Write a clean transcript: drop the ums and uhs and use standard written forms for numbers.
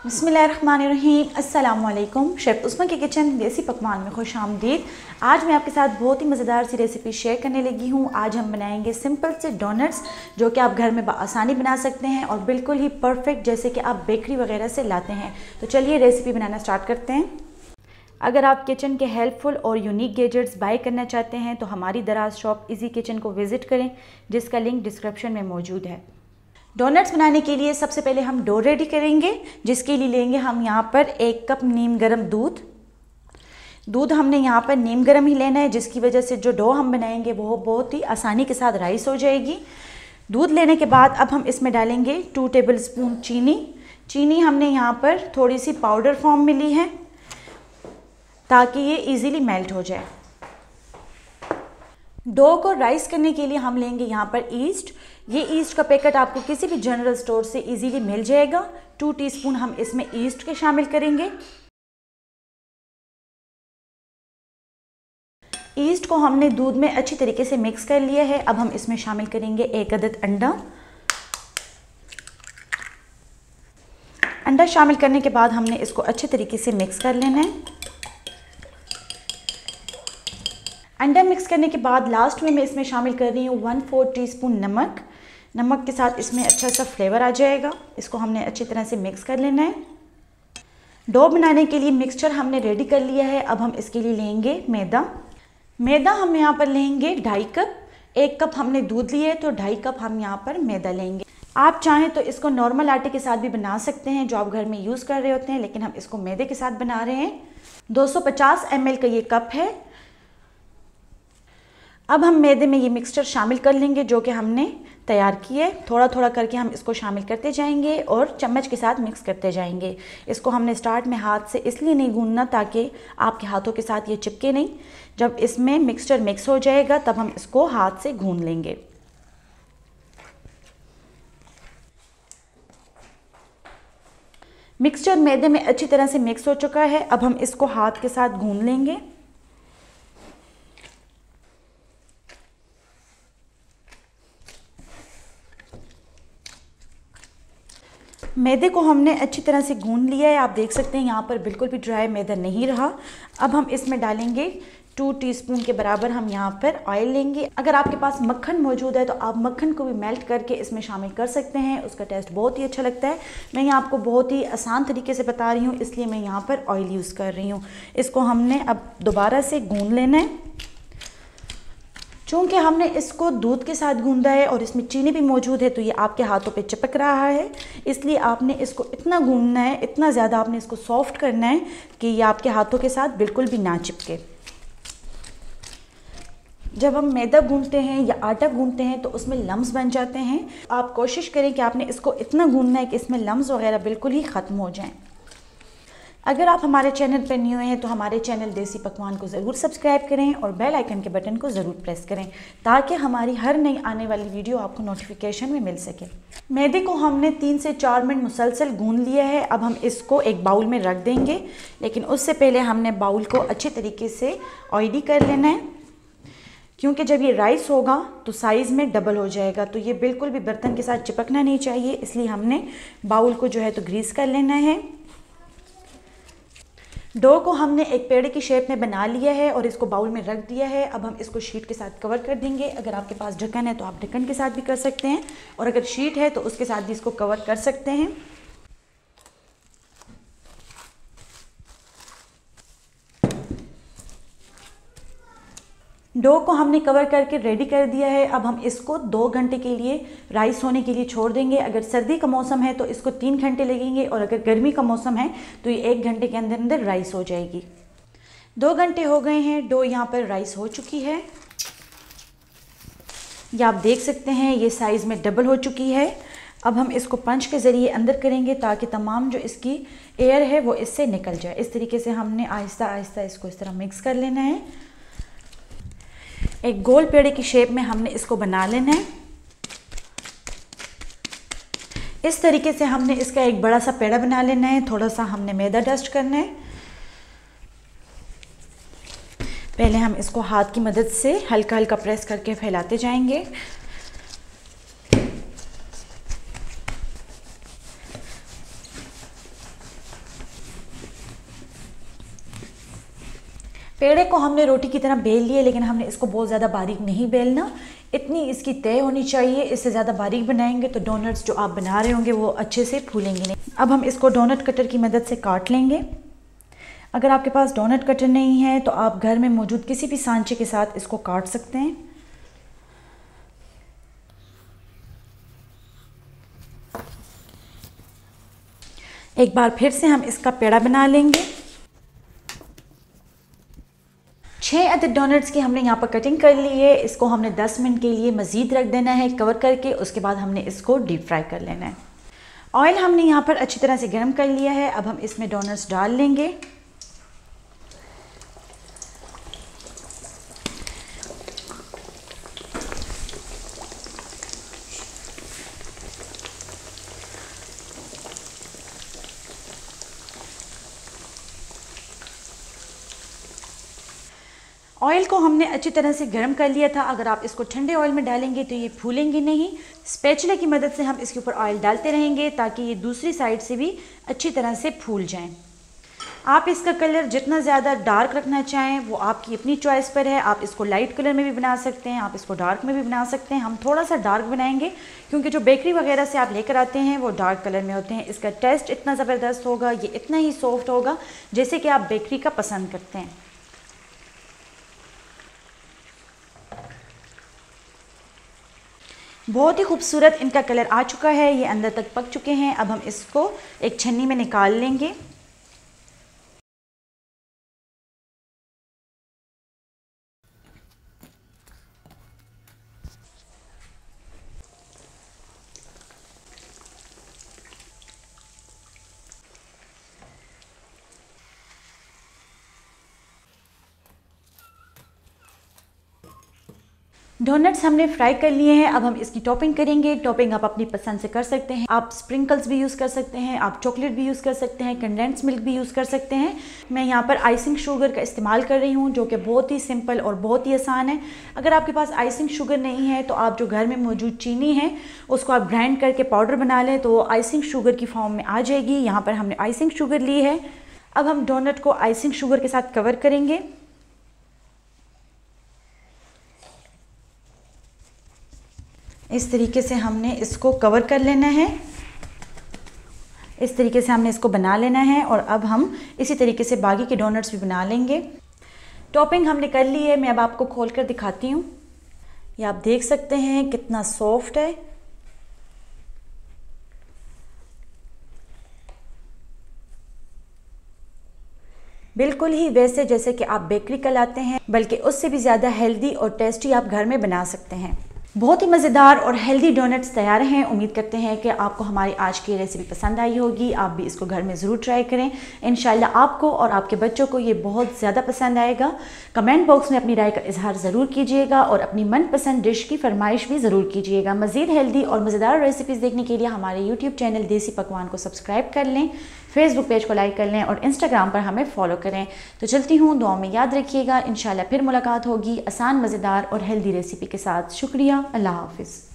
बिस्मिल्लाहिर्रहमानिर्रहीम। अस्सलाम वालेकुम। शेफ़ उस्मा के किचन देसी पकवान में खुश आमदीद। आज मैं आपके साथ बहुत ही मज़ेदार सी रेसिपी शेयर करने लगी हूँ। आज हम बनाएंगे सिंपल से डोनट्स जो कि आप घर में आसानी बना सकते हैं और बिल्कुल ही परफेक्ट जैसे कि आप बेकरी वगैरह से लाते हैं। तो चलिए रेसिपी बनाना स्टार्ट करते हैं। अगर आप किचन के हेल्पफुल और यूनिक गैजेट्स बाय करना चाहते हैं तो हमारी दराज शॉप इजी किचन को विज़िट करें, जिसका लिंक डिस्क्रिप्शन में मौजूद है। डोनट्स बनाने के लिए सबसे पहले हम डो रेडी करेंगे, जिसके लिए लेंगे हम यहाँ पर 1 कप नीम गर्म दूध हमने यहाँ पर नीम गर्म ही लेना है, जिसकी वजह से जो डो हम बनाएंगे वो बहुत ही आसानी के साथ राइस हो जाएगी। दूध लेने के बाद अब हम इसमें डालेंगे 2 टेबलस्पून चीनी हमने यहाँ पर थोड़ी सी पाउडर फॉर्म में ली है ताकि ये इजीली मेल्ट हो जाए। डो को राइस करने के लिए हम लेंगे यहाँ पर ईस्ट। ये ईस्ट का पैकेट आपको किसी भी जनरल स्टोर से इजीली मिल जाएगा। 2 टीस्पून हम इसमें ईस्ट के शामिल करेंगे। ईस्ट को हमने दूध में अच्छी तरीके से मिक्स कर लिया है। अब हम इसमें शामिल करेंगे 1 अदद अंडा शामिल करने के बाद हमने इसको अच्छे तरीके से मिक्स कर लेना है। अंडा मिक्स करने के बाद लास्ट में मैं इसमें शामिल कर रही हूँ 1/4 टीस्पून नमक के साथ इसमें अच्छा सा फ्लेवर आ जाएगा। इसको हमने अच्छी तरह से मिक्स कर लेना है। डो बनाने के लिए मिक्सचर हमने रेडी कर लिया है। अब हम इसके लिए लेंगे मैदा हम यहाँ पर लेंगे 2.5 कप। 1 कप हमने दूध लिया है तो 2.5 कप हम यहाँ पर मैदा लेंगे। आप चाहें तो इसको नॉर्मल आटे के साथ भी बना सकते हैं जो आप घर में यूज़ कर रहे होते हैं, लेकिन हम इसको मैदे के साथ बना रहे हैं। 250 ml का ये कप है। अब हम मैदे में ये मिक्सचर शामिल कर लेंगे जो कि हमने तैयार किया है। थोड़ा थोड़ा करके हम इसको शामिल करते जाएंगे और चम्मच के साथ मिक्स करते जाएंगे। इसको हमने स्टार्ट में हाथ से इसलिए नहीं गूंदना ताकि आपके हाथों के साथ ये चिपके नहीं। जब इसमें मिक्सचर मिक्स हो जाएगा तब हम इसको हाथ से गूंद लेंगे। मिक्सचर मैदे में अच्छी तरह से मिक्स हो चुका है। अब हम इसको हाथ के साथ गूंद लेंगे। मैदे को हमने अच्छी तरह से गूंद लिया है। आप देख सकते हैं यहाँ पर बिल्कुल भी ड्राई मैदा नहीं रहा। अब हम इसमें डालेंगे 2 टीस्पून के बराबर हम यहाँ पर ऑयल लेंगे। अगर आपके पास मक्खन मौजूद है तो आप मक्खन को भी मेल्ट करके इसमें शामिल कर सकते हैं, उसका टेस्ट बहुत ही अच्छा लगता है। मैं यहाँ आपको बहुत ही आसान तरीके से बता रही हूँ, इसलिए मैं यहाँ पर ऑयल यूज़ कर रही हूँ। इसको हमने अब दोबारा से गूंद लेना है। चूँकि हमने इसको दूध के साथ गूंदा है और इसमें चीनी भी मौजूद है तो ये आपके हाथों पे चिपक रहा है, इसलिए आपने इसको इतना गूंदना है, इतना ज़्यादा आपने इसको सॉफ्ट करना है कि ये आपके हाथों के साथ बिल्कुल भी ना चिपके। जब हम मैदा गूंदते हैं या आटा गूंदते हैं तो उसमें लम्स बन जाते हैं। आप कोशिश करें कि आपने इसको इतना गूंदना है कि इसमें लम्स वगैरह बिल्कुल ही ख़त्म हो जाएँ। अगर आप हमारे चैनल पर न्यू हैं तो हमारे चैनल देसी पकवान को ज़रूर सब्सक्राइब करें और बेल आइकन के बटन को ज़रूर प्रेस करें ताकि हमारी हर नई आने वाली वीडियो आपको नोटिफिकेशन में मिल सके। मैदे को हमने 3 से 4 मिनट मुसलसल गूंद लिया है। अब हम इसको एक बाउल में रख देंगे, लेकिन उससे पहले हमने बाउल को अच्छे तरीके से ऑयली कर लेना है, क्योंकि जब ये राइस होगा तो साइज़ में डबल हो जाएगा, तो ये बिल्कुल भी बर्तन के साथ चिपकना नहीं चाहिए। इसलिए हमने बाउल को जो है तो ग्रीस कर लेना है। डो को हमने एक पेड़ की शेप में बना लिया है और इसको बाउल में रख दिया है। अब हम इसको शीट के साथ कवर कर देंगे। अगर आपके पास ढक्कन है तो आप ढक्कन के साथ भी कर सकते हैं, और अगर शीट है तो उसके साथ भी इसको कवर कर सकते हैं। डो को हमने कवर करके रेडी कर दिया है। अब हम इसको 2 घंटे के लिए राइस होने के लिए छोड़ देंगे। अगर सर्दी का मौसम है तो इसको 3 घंटे लगेंगे, और अगर गर्मी का मौसम है तो ये 1 घंटे के अंदर अंदर राइस हो जाएगी। 2 घंटे हो गए हैं, डो यहाँ पर राइस हो चुकी है। ये आप देख सकते हैं ये साइज़ में डबल हो चुकी है। अब हम इसको पंच के ज़रिए अंदर करेंगे ताकि तमाम जो इसकी एयर है वो इससे निकल जाए। इस तरीके से हमने आहिस्ता आहिस्ता इसको इस तरह मिक्स कर लेना है। एक गोल पेड़े की शेप में हमने इसको बना लेना है। इस तरीके से हमने इसका एक बड़ा सा पेड़ा बना लेना है। थोड़ा सा हमने मैदा डस्ट करना है। पहले हम इसको हाथ की मदद से हल्का हल्का प्रेस करके फैलाते जाएंगे। पेड़े को हमने रोटी की तरह बेल लिए, लेकिन हमने इसको बहुत ज़्यादा बारीक नहीं बेलना, इतनी इसकी तय होनी चाहिए। इससे ज़्यादा बारीक बनाएंगे तो डोनट्स जो आप बना रहे होंगे वो अच्छे से फूलेंगे नहीं। अब हम इसको डोनट कटर की मदद से काट लेंगे। अगर आपके पास डोनट कटर नहीं है तो आप घर में मौजूद किसी भी सांचे के साथ इसको काट सकते हैं। एक बार फिर से हम इसका पेड़ा बना लेंगे। 6 अदद डोनट्स की हमने यहाँ पर कटिंग कर ली है। इसको हमने 10 मिनट के लिए मज़ीद रख देना है कवर करके। उसके बाद हमने इसको डीप फ्राई कर लेना है। ऑयल हमने यहाँ पर अच्छी तरह से गर्म कर लिया है। अब हम इसमें डोनट्स डाल लेंगे। ऑयल को हमने अच्छी तरह से गर्म कर लिया था। अगर आप इसको ठंडे ऑयल में डालेंगे तो ये फूलेंगे नहीं। स्पैचुला की मदद से हम इसके ऊपर ऑयल डालते रहेंगे ताकि ये दूसरी साइड से भी अच्छी तरह से फूल जाएं। आप इसका कलर जितना ज़्यादा डार्क रखना चाहें वो आपकी अपनी चॉइस पर है। आप इसको लाइट कलर में भी बना सकते हैं, आप इसको डार्क में भी बना सकते हैं। हम थोड़ा सा डार्क बनाएंगे क्योंकि जो बेकरी वगैरह से आप लेकर आते हैं वो डार्क कलर में होते हैं। इसका टेस्ट इतना ज़बरदस्त होगा, ये इतना ही सॉफ्ट होगा जैसे कि आप बेकरी का पसंद करते हैं। बहुत ही खूबसूरत इनका कलर आ चुका है, ये अंदर तक पक चुके हैं। अब हम इसको एक छन्नी में निकाल लेंगे। डोनट्स हमने फ्राई कर लिए हैं। अब हम इसकी टॉपिंग करेंगे। टॉपिंग आप अपनी पसंद से कर सकते हैं। आप स्प्रिंकल्स भी यूज़ कर सकते हैं, आप चॉकलेट भी यूज़ कर सकते हैं, कंडेंस मिल्क भी यूज़ कर सकते हैं। मैं यहाँ पर आइसिंग शुगर का इस्तेमाल कर रही हूँ जो कि बहुत ही सिंपल और बहुत ही आसान है। अगर आपके पास आइसिंग शुगर नहीं है तो आप जो घर में मौजूद चीनी है उसको आप ग्राइंड करके पाउडर बना लें तो आइसिंग शुगर की फॉर्म में आ जाएगी। यहाँ पर हमने आइसिंग शुगर ली है। अब हम डोनट को आइसिंग शुगर के साथ कवर करेंगे। इस तरीके से हमने इसको कवर कर लेना है। इस तरीके से हमने इसको बना लेना है और अब हम इसी तरीके से बाकी के डोनट्स भी बना लेंगे। टॉपिंग हमने कर ली है। मैं अब आपको खोल कर दिखाती हूँ। ये आप देख सकते हैं कितना सॉफ्ट है। बिल्कुल ही वैसे जैसे कि आप बेकरी का लाते हैं, बल्कि उससे भी ज़्यादा हेल्दी और टेस्टी आप घर में बना सकते हैं। बहुत ही मज़ेदार और हेल्दी डोनट्स तैयार हैं। उम्मीद करते हैं कि आपको हमारी आज की रेसिपी पसंद आई होगी। आप भी इसको घर में ज़रूर ट्राई करें। इंशाल्लाह आपको और आपके बच्चों को ये बहुत ज़्यादा पसंद आएगा। कमेंट बॉक्स में अपनी राय का इजहार ज़रूर कीजिएगा और अपनी मनपसंद डिश की फरमाइश भी ज़रूर कीजिएगा। मज़ीद हेल्दी और मज़ेदार रेसिपीज़ देखने के लिए हमारे यूट्यूब चैनल देसी पकवान को सब्सक्राइब कर लें, फेसबुक पेज को लाइक कर लें और इंस्टाग्राम पर हमें फॉलो करें। तो चलती हूँ, दुआ में याद रखिएगा। इंशाल्लाह फिर मुलाकात होगी आसान, मज़ेदार और हेल्दी रेसिपी के साथ। शुक्रिया। अल्लाह हाफ़िज़।